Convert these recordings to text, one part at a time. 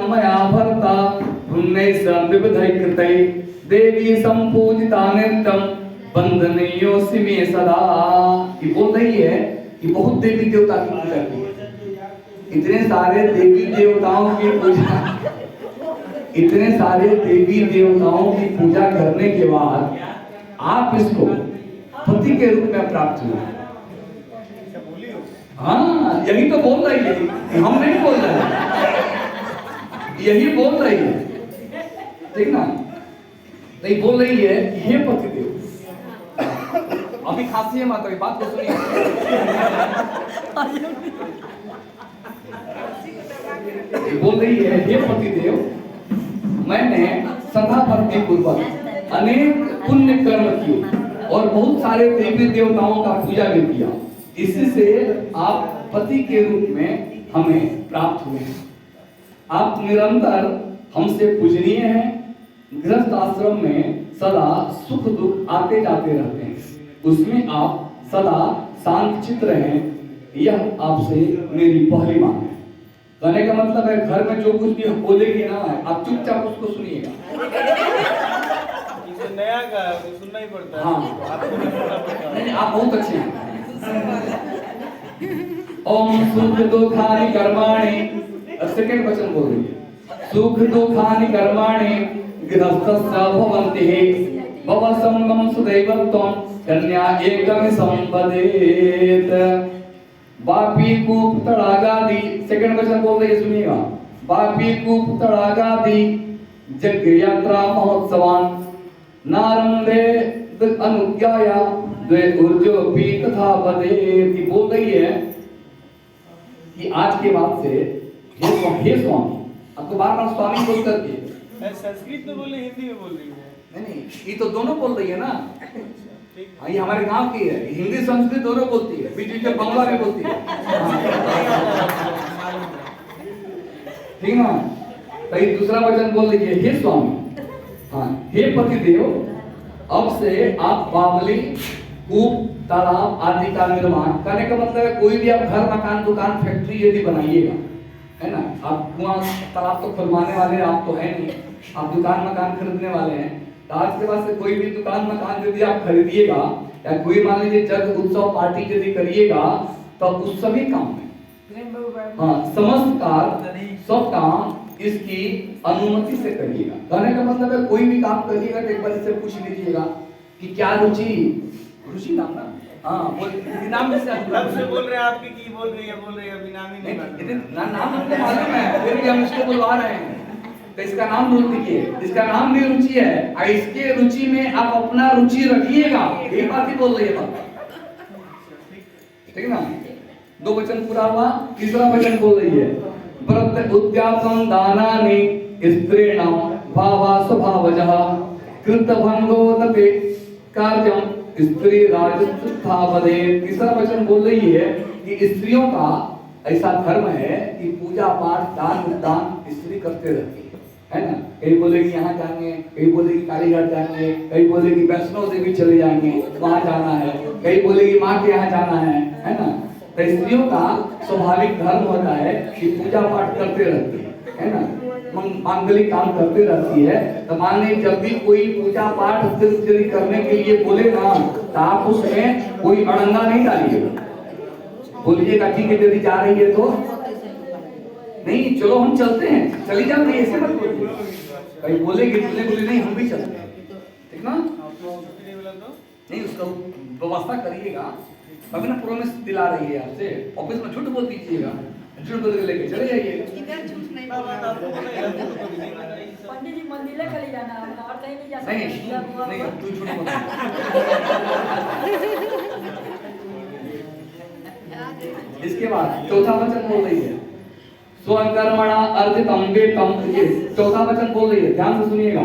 मया भरता पुण्य संविधै कृतै देवी संपूजिता नित्यं वंदनीयोऽसि मे सदा। ये बोल रही है कि बहुत देवी देवता की पूजा की है। इतने सारे देवी देवताओं की पूजा, इतने सारे देवी देवताओं की पूजा करने के बाद आप इसको पति के रूप में प्राप्त हुए। हाँ, यही तो बोल रही है, हम नहीं बोल रहे हैं, यही बोल रही है, ठीक ना? नहीं बोल रही है हे पति देव। अभी खांसी है माता की बात को सुनिए। बोल रही है हे पति देव, मैंने सदा भक्ति पूर्वक अनेक पुण्य कर्म किए और बहुत सारे देवी देवताओं का पूजा भी किया, इसी से आप पति के रूप में हमें प्राप्त हुए। आप निरंतर हमसे पूजनीय हैं, गृहस्थ आश्रम में सदा सुख दुख आते जाते रहते हैं, उसमें आप सदा शांत चित्त रहें, यह आपसे मेरी पहली मांग है। कहने का मतलब है घर में जो कुछ भी बोलेगी ना, आप चुपचाप उसको सुनिएगा। नया का सुनना ही पड़ता है। हाँ, नहीं आप बहुत अच्छे हैं। ओम सुख दुखानि कर्माणि, सेकंड वचन बोल रही है, सुख दुखानि कर्माणि गृहस्थस्य भवन्ति भव संगम सुदैवत्वं कन्या एकम संपदेत। बापी कूप तड़ागादि, सेकंड वचन बोल रही है, सुनिएगा। बापी कूप तड़ागादि यज्ञ यात्रा महोत्सवान नारंदे अनुज्ञाया द्वे ऊर्जो भी तथा बदेति। बोल रही है कि आज के बाद से हे स्वामी, आपको बार बार स्वामी बोल करके संस्कृत में बोल रही, हिंदी में बोल रही है? नहीं, ये तो दोनों बोल रही है ना। हाँ, ये हमारे गांव की है, हिंदी संस्कृत दोनों बोलती है, बीच बीच में बांग्ला में बोलती है, ठीक ना? तो ये दूसरा वचन बोल रही है हे स्वामी, हाँ हे पति देव, अब से आप बावली कूप तालाब आदि का निर्माण करने का मतलब है कोई भी आप घर मकान दुकान फैक्ट्री यदि बनाइएगा, है ना? आप कुआं तालाब तो खुलवाने वाले आप तो है नहीं, आप दुकान मकान खरीदने वाले हैं, तो आज के बाद से कोई भी दुकान मकान यदि आप खरीदिएगा या कोई मान लीजिए जग उत्सव पार्टी यदि करिएगा, तो उस सभी काम में हाँ समस्त कार्य सब काम इसकी अनुमति से करिएगा। कहने का मतलब है कोई भी काम करिएगा तो एक बार इससे पूछ लीजिएगा कि क्या रुचि, रुचि नाम ना, हाँ बोल नाम में से बोल रहे हैं आपकी की बोल रही है अभी नाम ही नहीं नाम हमको मालूम है, फिर भी हम इसको बुलवा रहे हैं। तो इसका नाम बोल दीजिए, इसका नाम भी रुचि है और इसके रुचि में आप अपना रुचि रखिएगा, यही बात ही बोल रही है बात, ठीक ना? दो वचन पूरा हुआ, तीसरा वचन बोल रही है व्रत उद्यापन दानानि स्त्रीणां भावा स्वभावजः कृतभंगो नते कार्यम स्त्री राजस्था बदे। तीसरा वचन बोल रही है कि स्त्रियों का ऐसा धर्म है कि पूजा पाठ दान दान स्त्री करते रहती है ना? कहीं बोलेगी यहाँ जाएंगे, कहीं बोलेगी कालीघाट जाएंगे, कहीं बोलेगी वैष्णो देवी चले जाएंगे, वहां जाना है, कहीं बोलेगी माँ के यहाँ जाना है ना? तो स्त्रियों का स्वाभाविक धर्म होता है कि पूजा पाठ करते रहती है ना? मांगलिक काम करते रहती है। तो मान लीजिए जब भी कोई पूजा पाठ करने के लिए बोले ना, तो आप उसमें कोई अड़ंगा नहीं डालिएगा, बोलिएगा ठीक है यदि जा रही है तो नहीं, चलो हम चलते हैं, चली जाओ, नहीं ऐसे मत बोलिए। कहीं बोलेगी बोले नहीं हम भी चलते हैं, ठीक ना? नहीं उसका व्यवस्था करिएगा, अभी ना प्रॉमिस दिला रही है आपसे, ऑफिस में झूठ बोल दीजिएगा, झूठ बोल के लेके चले जाइएगा। इधर झूठ नहीं पंडित जी मंदिर में खाली जाना है और कहीं नहीं जा सकते। नहीं तू झूठ बोल। इसके बाद चौथा वचन बोल रही है स्वकर्मणा अर्जितम वेतम। ये चौथा वचन बोल रही है, ध्यान से सुनिएगा।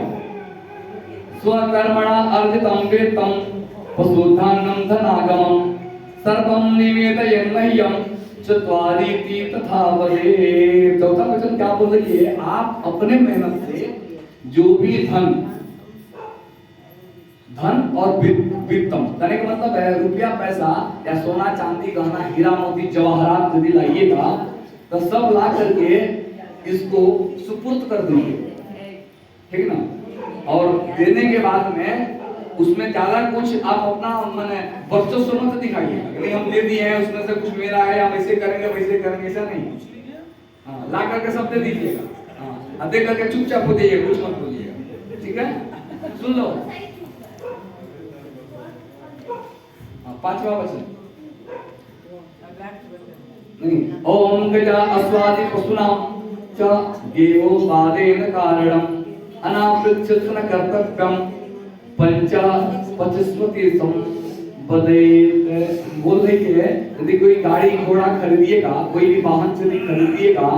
स्वकर्मणा अर्जितम वेतम पशुधनम धनागमम सर्वम निवेदयन्मह्यम चत्वारीति तथा वदे। चौथा वचन क्या बोल रही है? आप अपने मेहनत से जो भी धन और वित्तम कहने का मतलब है रुपया पैसा या सोना चांदी गहना हीरा मोती जवाहरात यदि लाइएगा तो सब ला करके इसको सुपुर्द कर दीजिए, ठीक ना। और देने के बाद में उसमें ज्यादा कुछ आप अपना माने वर्चस्व मत दिखाइए, नहीं हम दे दिए हैं उसमें से कुछ मेरा है, हम ऐसे करेंगे वैसे करेंगे, ऐसा नहीं। हाँ, ला करके सब दे दीजिएगा। हाँ, दे करके चुपचाप हो जाइए, कुछ मत बोलिएगा, ठीक है। सुन लो पांचवा वचन नहीं, ओम गजा अस्वादि पशुनाम च गेवो वादेन कारणम अनावृक्षण कर्तव्यम पंचा पचस्वती संपदेत। बोल रही है यदि कोई गाड़ी घोड़ा खरीदिएगा, कोई भी वाहन से खरीदिएगा,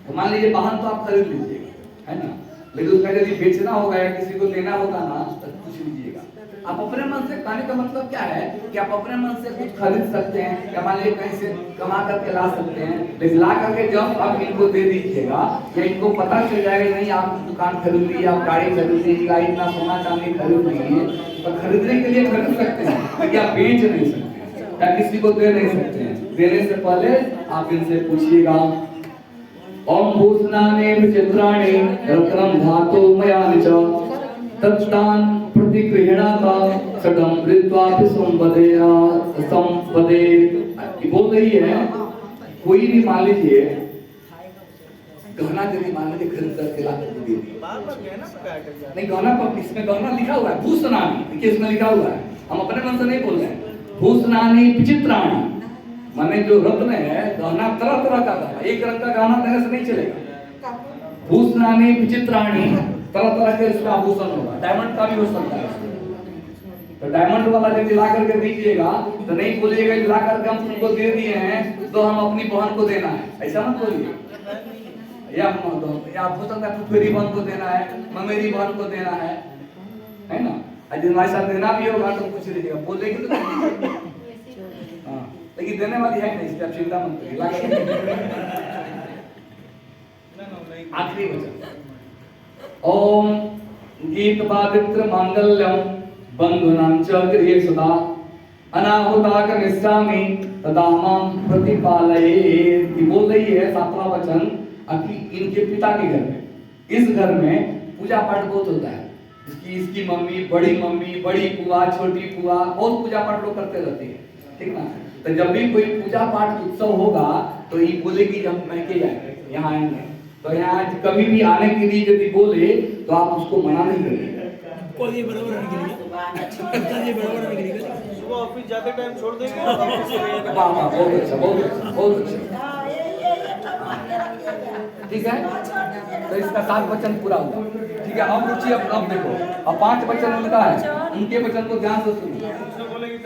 तो मान लीजिए वाहन तो आप खरीद लीजिएगा, है ना, लेकिन उसका यदि बेचना होगा या किसी को देना होगा ना, तो कुछ लीजिएगा। आप अपने मन से, कहने का मतलब क्या है कि आप अपने मन से कुछ खरीद सकते हैं, या मान लीजिए कहीं से कमा करके ला सकते हैं, लेकिन ला करके जब आप इनको दे दीजिएगा या इनको पता चल जाएगा नहीं आप दुकान खरीद ली, आप गाड़ी खरीद लीजिएगा, इतना सोना चांदी खरीद लीजिए, तो खरीदने के लिए खरीद सकते हैं, लेकिन आप बेच नहीं सकते या किसी को दे नहीं सकते हैं। देने से पहले आप इनसे पूछिएगा। ओम भूषणानि विचित्राणि रत्नं धातु मयानि च तत्तान प्रतिगृह्णाता सदम वृत्वापि संपदेया संपदे। बोल रही है कोई भी मान लीजिए गहना यदि मान लीजिए खरीद करके ला करके दे दिया, बार-बार गहना पे अटक जाता है। नहीं गहना पर इसमें गहना लिखा हुआ है भूषणानि, देखिए इसमें लिखा हुआ है, हम अपने मन से नहीं बोल रहे हैं। भूषणानि विचित्राणि माने जो रत्न है, गहना तरह तरह का गहना, एक रंग का गहना देने से नहीं चलेगा। भूषणानि विचित्राणि तरह तरह के इसका आभूषण होगा, डायमंड का भी हो सकता है, तो डायमंड वाला यदि ला करके दीजिएगा तो नहीं बोलिएगा ला करके हम तुमको दे दिए हैं तो हम अपनी बहन को देना है, ऐसा मत बोलिए। या हो सकता है फुफेरी बहन को देना है, ममेरी बहन को देना है ना, यदि हमारे साथ देना भी होगा तो कुछ लीजिएगा, बोलेगी तो हाँ, लेकिन देने वाली है नहीं, इसकी आप चिंता मत करिए। आखिरी वचन ओम गीत पावित्र मांगल्यम बंधुनां च गृहे सदा अनाहुताक निस्सामि तदा मां प्रतिपालयेत्। बोल रही है सातवां वचन कि इनके पिता के घर में, इस घर में पूजा पाठ बहुत होता है, इसकी मम्मी, बड़ी पुआ, छोटी पुआ, बहुत पूजा पाठ लोग करते रहते हैं, ठीक ना। तो जब भी कोई पूजा पाठ उत्सव होगा तो ये बोलेगी जब मैके जाएंगे, यहाँ आएंगे, तो यहाँ कभी भी आने के लिए यदि बोले तो आप उसको मना नहीं करिए। सुबह ऑफिस जाते टाइम छोड़ देंगे। वाह वाह, बहुत अच्छा, बहुत अच्छा, बहुत अच्छा, ठीक है। तो इसका 7 वचन पूरा हुआ, ठीक है। अब रुचि अब देखो, अब 5 वचन उनका है, उनके वचन को ध्यान से सुनो। बोलेगी